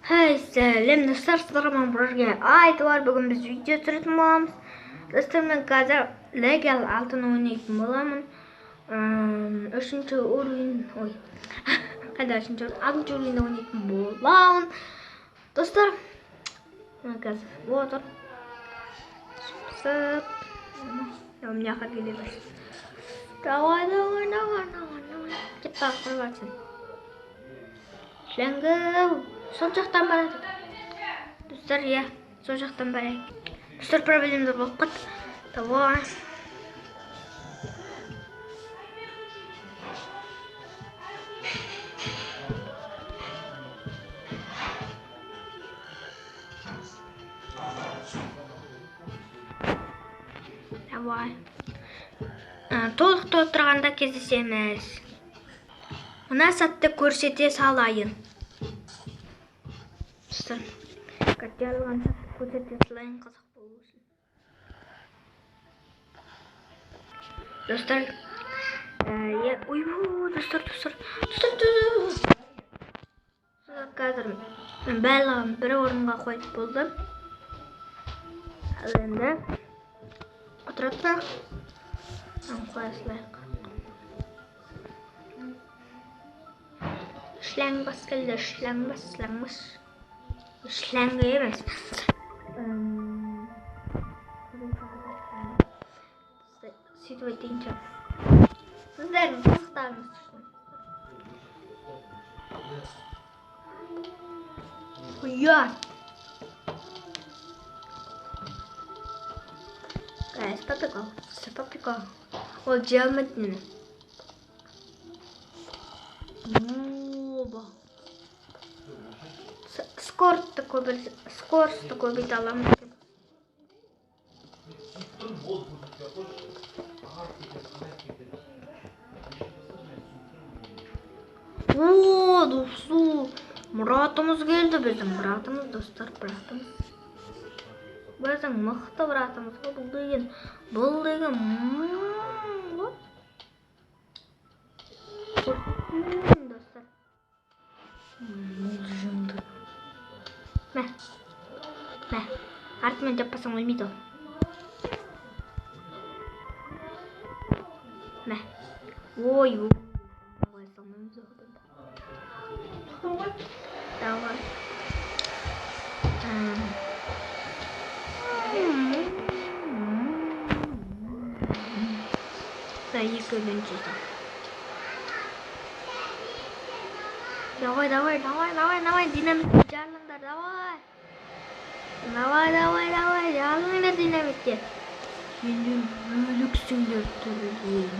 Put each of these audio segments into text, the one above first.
Hey selam dostlar, sizlerle birga aytibor bugun biz video turib olamiz. Dostlar, men hozir legal altın o'ynayotgan bo'laman. 3-o'yin, oy. Qanday 6-o'yinda o'ynayotgan bo'laman. Dostlar, men hozir o'tir. Sip. Yom yoqib kelamiz. Давай. Ketpa qilib Şlangı sol жақтан барады. Достар, я сол жақтан барайын. Достар, проблемалар болып қалды. Давай. Давай. Толықта отырғанда кездесеміз. Мына сәтті көрсете салайын. Dostlar, dikkatli alın, көрсете салайын, қызық болсын. Dostlar, достар. Қазір мен барлығын бір орынға қойып болдым. Ал енді отыратсақ, қоя салайық. Шляңбас келді, шляңбас. Шляңғы емес. Сөйтіп өтейінші. Сіздердің қызықтарыңыз үшін. Ұят. Попикал. Ол жамытын. Скорость такой бит аламын. О, достар, мұратымыз келді біздің. Мұратымыз, достар, мұратымыз. Біздің мықты мұратымыз. Бұл деген. Достар. Мә, артымен жаппасаң өлмейді ол. Мә, ой. Давай. Екінші. Давай, динамитті жарылыңдар, давай, жарылыңдар динамитті. Енді өліксіңдер түрілейін.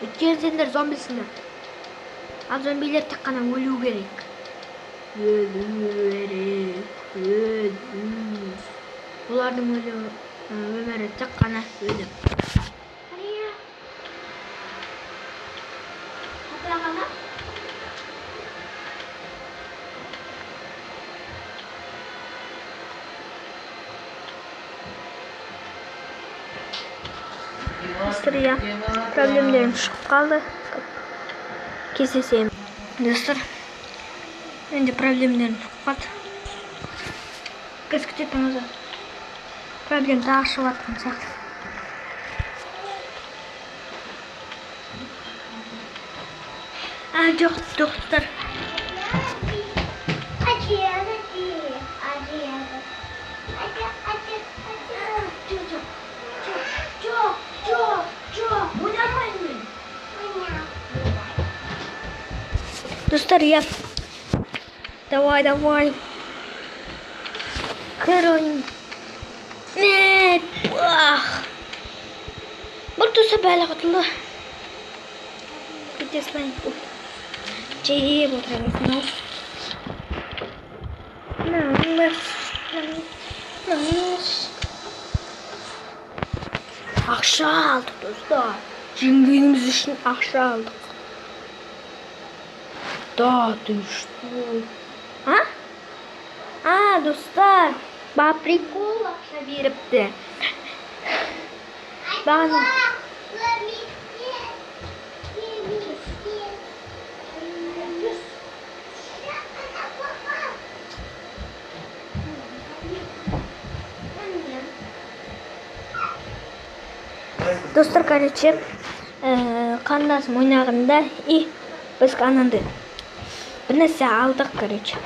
Өткен сендер зомбисіңдер. Ал зомбилер тек қана өлу керек. Олардың өмірі тек қана өлім. Dostlar, problemlerim çıkıp kaldı. Keseseyim. Dostlar, bende problemlerim çıkıp kaldı. Kız küçüktüğümüzde problem daha aşıvattım zaten. Yok dostlar. Достар, давай. Короче. Нет. Бұл тұсы бәлі құтылды. Күте слайм. Жеп отырамыз. Ақша алдық, достар. Жеңгеніміз үшін ақша алдық. Да, ты что? Достар, ба прикол ақша беріпті. Бағана. Достар, короче, қандасым ойнағында біз анандай бір нәрсе алдық, короче.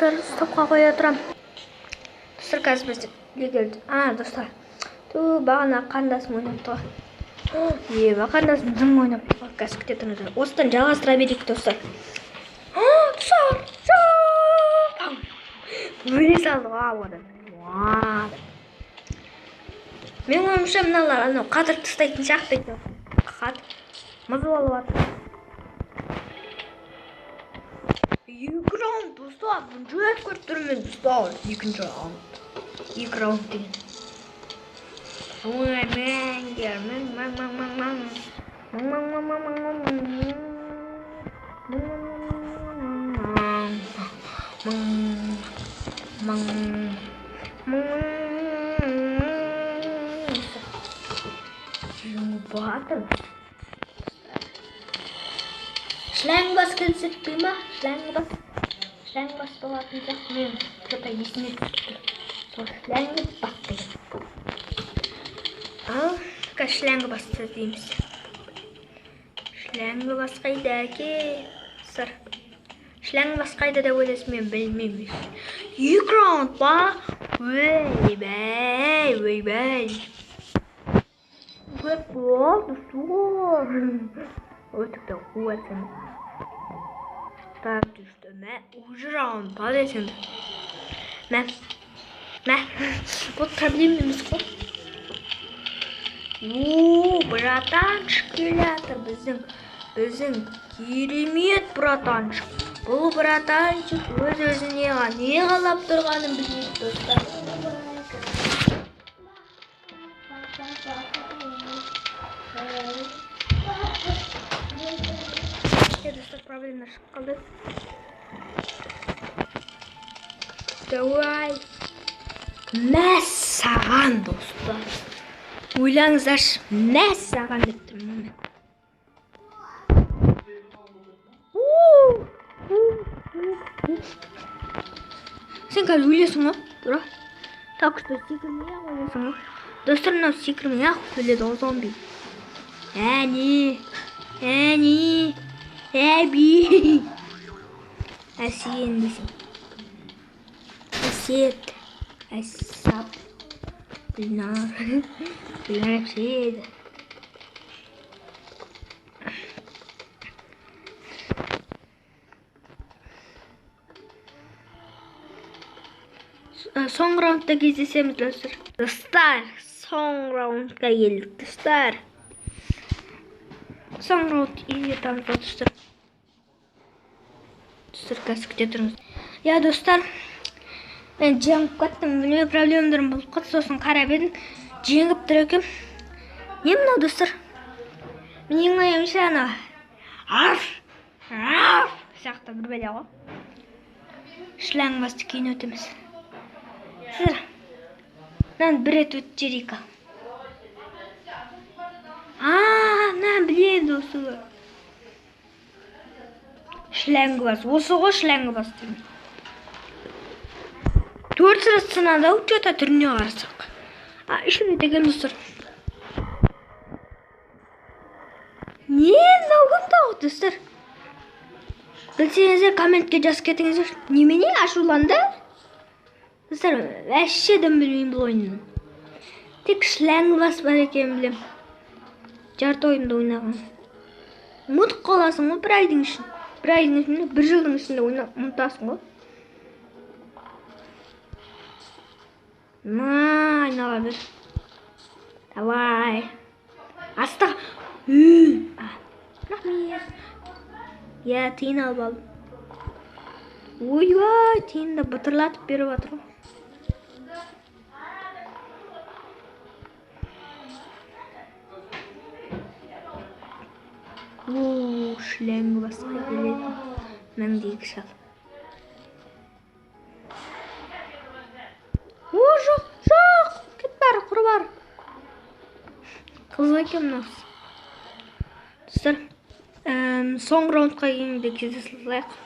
Достар, стопқа қоя тұрам. Достар, қазір біз келді. Достар, бағана қандасым ойнап тұр. Қандасым зың ойнап қазір күте тұрмыз. Осыдан жалғастыра берейік, достар. Достар, бөле салды, одан. Мен ойымша мыналар анау қатырып тастайтын сияқты. Маза алып жатыр. Екі раунд, достар, жүз көріп тұрмын, достар. Екінші раунд. Екі раунд деген. Ой, мәңгер, батыр. Шләңбас келсек дейма? Шләңбас болатын жақ мен жота есіне түсіп тұр. Шләңбас деген. Шләңбас дейміз. Шләңбас қайда әке? Сыр. Шләңбас қайда да ойлайсың, мен білмеймін. Екі раунд ба? Өй-бәй. Көп болды, сор. Өтікті қуатсың. Так, düştü. Уже раунд бар есіңді. Бұл проблеміміз қой. Братанчик келатыр біздің керемет братанчик. Бұл братанчик өз-өзіне не қалап тұрғанын білмейді, достар. Достар, проблема шығып қалды. Давай. Мәссаған, достар. Ойлаңыздаршы, мәссаған деп тұрмын. Сен қазір өлесің ғой, бұра. Так что секірмей-ақ өлесің ғой. Достар, мынау секірмей-ақ өледі ол зомби. Әби. Әсен десің. Әсет. Әсап. Bilnar hepsiydi. Son roundda кездесеміз, достар. Достар, son roundga келдік, достар. Son round етамыз, достар. Достар, қазір күте тұрмыз. Достар, мен жеңіп кеттім, білмей проблемаларым болып қатты, сосын қарап едім, жеңіп тұр екем. Не мынау, достар? Менің ойымша анау арф сияқты бір бәле ғой. Шләңбасты кейін өтеміз. Сіздер, мынаны бір рет өтіп жіберейік. Біледі осы. Шләңбас, осы ғой шләңбас деймін. 4 сыры сынады, жота түріне қарсақ. Үш рет екен, достар. Не мынау кім, достар? Білсеңіздер, комментке жазып кетіңіздер. Немене ашуланды? Достар, әшеден білмеймін бұл ойынын. Тек шләңбас бар екен білем. Жарты ойында ойнаған. Ұмытып қаласың ғой бір айдың ішінде. Bir жылдың ішінде ұмытасың ғой. Айнала бір. Давай. Аста. Рахмет. Тиын алып алдым. Ойбай, тиынды бұтырлатып беріп жатыр ғой. шләңгі басқа келеді. Мәңдегі шал. О, жоқ, жоқ! Кет бар, құры бар. Қызға екен мынасы. Достар, соңғы раундқа келгенде кездесіп алайық.